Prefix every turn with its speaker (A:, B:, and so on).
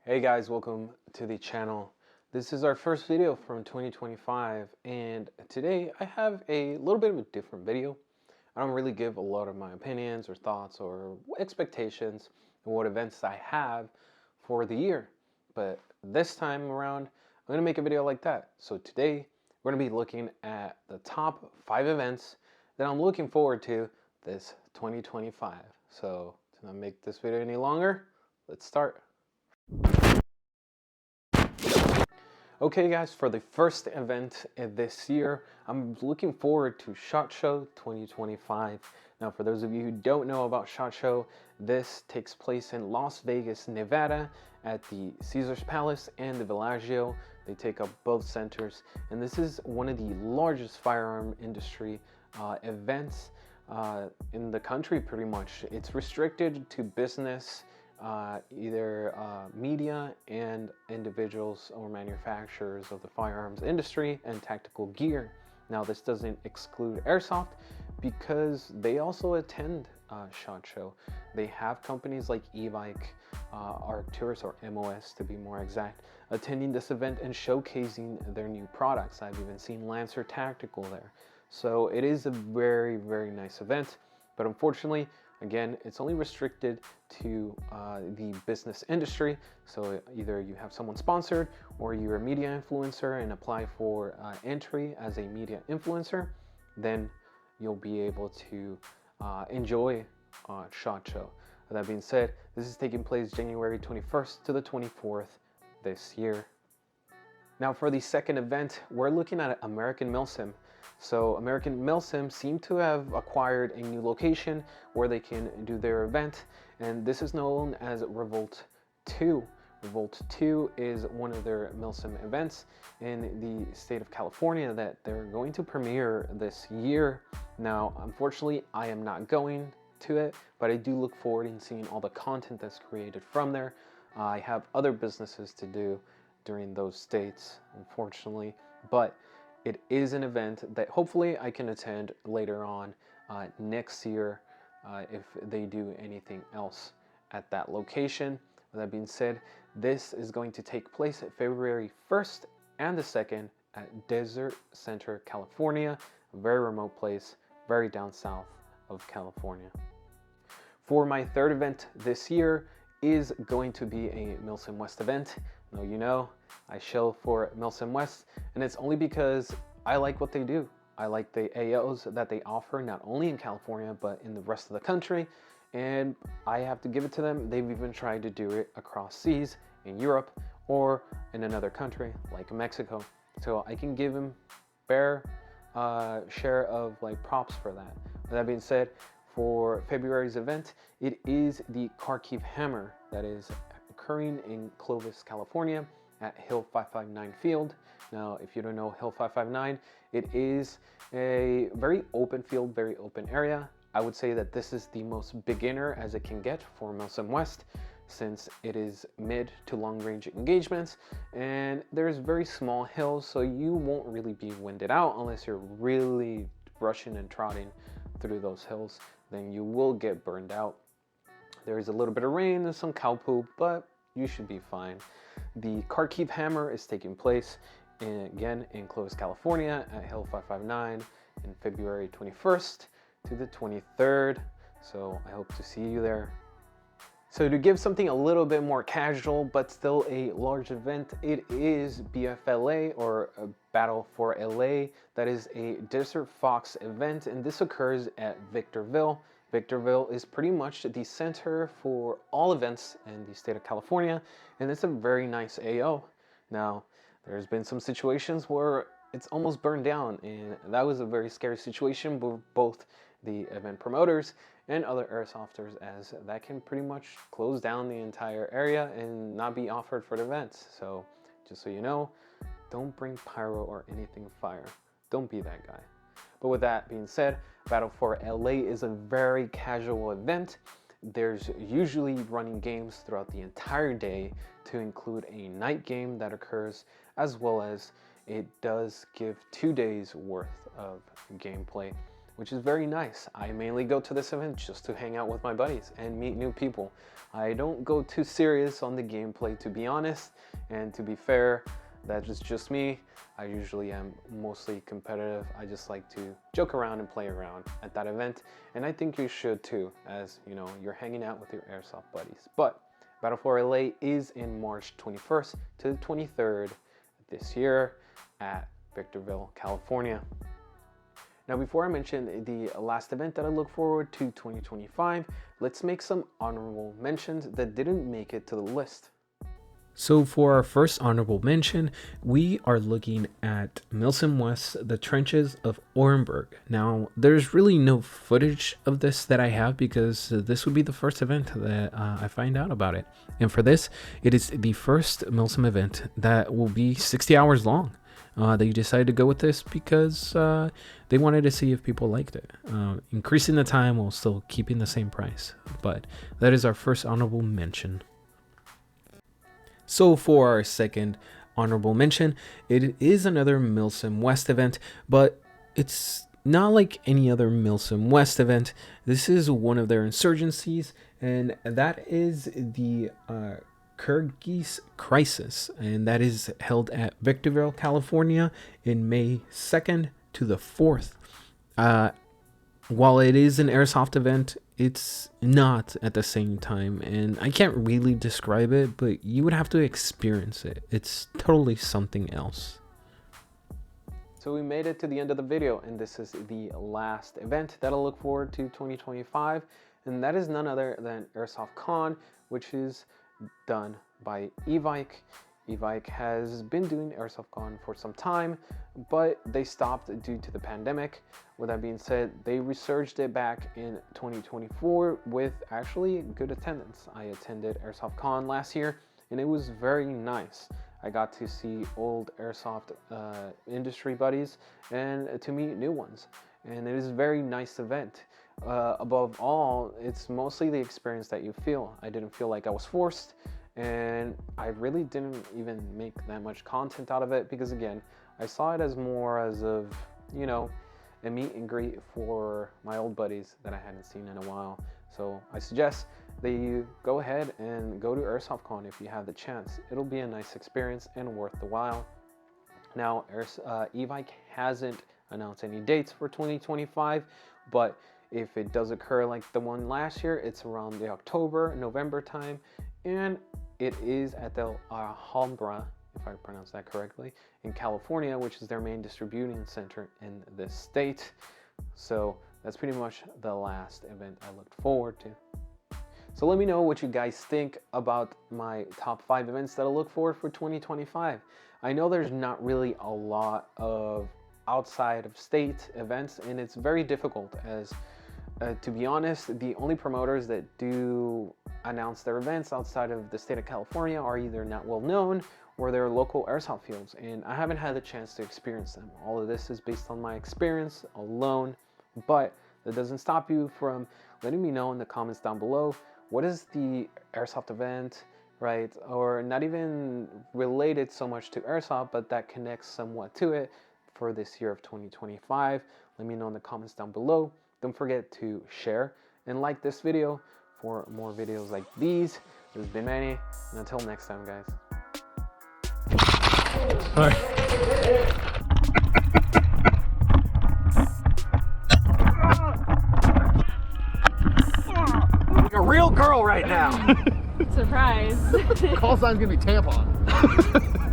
A: Hey guys, welcome to the channel. This is our first video from 2025, and today I have a little bit of a different video. I don't really give a lot of my opinions or thoughts or expectations and what events I have for the year, but this time around I'm going to make a video like that. So today we're going to be looking at the top 5 events that I'm looking forward to this 2025. So to not make this video any longer, let's start. Okay guys, for the first event this year, I'm looking forward to SHOT Show 2025. Now for those of you who don't know about SHOT Show, this takes place in Las Vegas, Nevada at the Caesars Palace and the Bellagio. They take up both centers, and this is one of the largest firearm industry events in the country pretty much. It's restricted to business, either media and individuals or manufacturers of the firearms industry and tactical gear. Now this doesn't exclude Airsoft because they also attend SHOT Show. They have companies like e-bike, Arcturus or MOS to be more exact, attending this event and showcasing their new products. I've even seen Lancer Tactical there. So it is a very, very nice event, but unfortunately, again, it's only restricted to the business industry. So either you have someone sponsored or you're a media influencer and apply for entry as a media influencer, then you'll be able to enjoy SHOT Show. With that being said, this is taking place January 21st to the 24th this year. Now for the second event, we're looking at American Milsim. So American Milsim seem to have acquired a new location where they can do their event, and this is known as Revolt 2. Revolt 2 is one of their Milsim events in the state of California that they're going to premiere this year. Now, unfortunately, I am not going to it, but I do look forward in seeing all the content that's created from there. I have other businesses to do during those states, unfortunately, but it is an event that hopefully I can attend later on next year if they do anything else at that location. With that being said, this is going to take place at February 1st and the 2nd at Desert Center, California, a very remote place, very down south of California. For my third event this year is going to be a Milsim West event. Now you know, I show for Milsim West, and it's only because I like what they do. I like the AOs that they offer, not only in California, but in the rest of the country. And I have to give it to them. They've even tried to do it across seas in Europe or in another country like Mexico. So I can give them fair share of like props for that. With that being said, for February's event, it is the Kharkiv Hammer that is occurring in Clovis, California at Hill 559 Field. Now, if you don't know Hill 559, it is a very open field, very open area. I would say that this is the most beginner as it can get for Milsim West, since it is mid to long range engagements and there's very small hills, so you won't really be winded out unless you're really rushing and trotting through those hills. Then you will get burned out. There's a little bit of rain and some cow poop, but you should be fine. The Kharkiv Hammer is taking place again in Clovis, California at Hill 559 in February 21st to the 23rd. So I hope to see you there. So to give something a little bit more casual, but still a large event, it is BFLA, or Battle for LA. That is a Desert Fox event, and this occurs at Victorville. Victorville is pretty much the center for all events in the state of California, and it's a very nice AO. Now, there's been some situations where it's almost burned down, and that was a very scary situation for both the event promoters and other airsofters, as that can pretty much close down the entire area and not be offered for the events. So just so you know, don't bring pyro or anything fire. Don't be that guy. But with that being said, Battle for LA is a very casual event. There's usually running games throughout the entire day, to include a night game that occurs, as well as it does give 2 days worth of gameplay. which is very nice. I mainly go to this event just to hang out with my buddies and meet new people. I don't go too serious on the gameplay, to be honest, and to be fair, that is just me. I usually am mostly competitive. I just like to joke around and play around at that event, and I think you should too, as you know, you're hanging out with your airsoft buddies. But Battle for LA is in March 21st to the 23rd this year at Victorville, California. Now, before I mention the last event that I look forward to 2025, let's make some honorable mentions that didn't make it to the list. So for our first honorable mention, we are looking at Milsim West, the trenches of Orenburg. Now, there's really no footage of this that I have because this would be the first event that I find out about it. And for this, it is the first Milsim event that will be 60 hours long. They decided to go with this because they wanted to see if people liked it. Increasing the time while still keeping the same price. But that is our first honorable mention. So for our second honorable mention, it is another Milsim West event, but it's not like any other Milsim West event. This is one of their insurgencies, and that is the Kharkiv Crisis, and that is held at Victorville, California in May 2nd to the 4th. While it is an airsoft event, it's not at the same time, and I can't really describe it, but you would have to experience it. It's totally something else. So we made it to the end of the video, and this is the last event that I'll look forward to 2025, and that is none other than AirsoftCon, which is done by Evike. Evike has been doing AirsoftCon for some time, but they stopped due to the pandemic. With that being said, they resurged it back in 2024 with actually good attendance. I attended AirsoftCon last year, and it was very nice. I got to see old airsoft industry buddies and to meet new ones, and it is a very nice event. Above all, it's mostly the experience that you feel. I didn't feel like I was forced, and I really didn't even make that much content out of it because, again, I saw it as more as of, you know, a meet and greet for my old buddies that I hadn't seen in a while. So I suggest that you go ahead and go to AirsoftCon if you have the chance. It'll be a nice experience and worth the while. Now, Evike hasn't announced any dates for 2025, but if it does occur like the one last year, it's around the October-November time, and it is at the Alhambra, if I pronounce that correctly, in California, which is their main distributing center in this state. So that's pretty much the last event I looked forward to. So let me know what you guys think about my top 5 events that I look forward for 2025. I know there's not really a lot of outside of state events, and it's very difficult as to be honest, the only promoters that do announce their events outside of the state of California are either not well known or they're local airsoft fields, and I haven't had the chance to experience them. All of this is based on my experience alone, but that doesn't stop you from letting me know in the comments down below what is the airsoft event, right? Or not even related so much to airsoft, but that connects somewhat to it for this year of 2025. Let me know in the comments down below. Don't forget to share and like this video for more videos like these. This has been Manny, and until next time, guys.
B: All right. Like a real girl right now.
C: Surprise.
B: Call sign's gonna be tampon.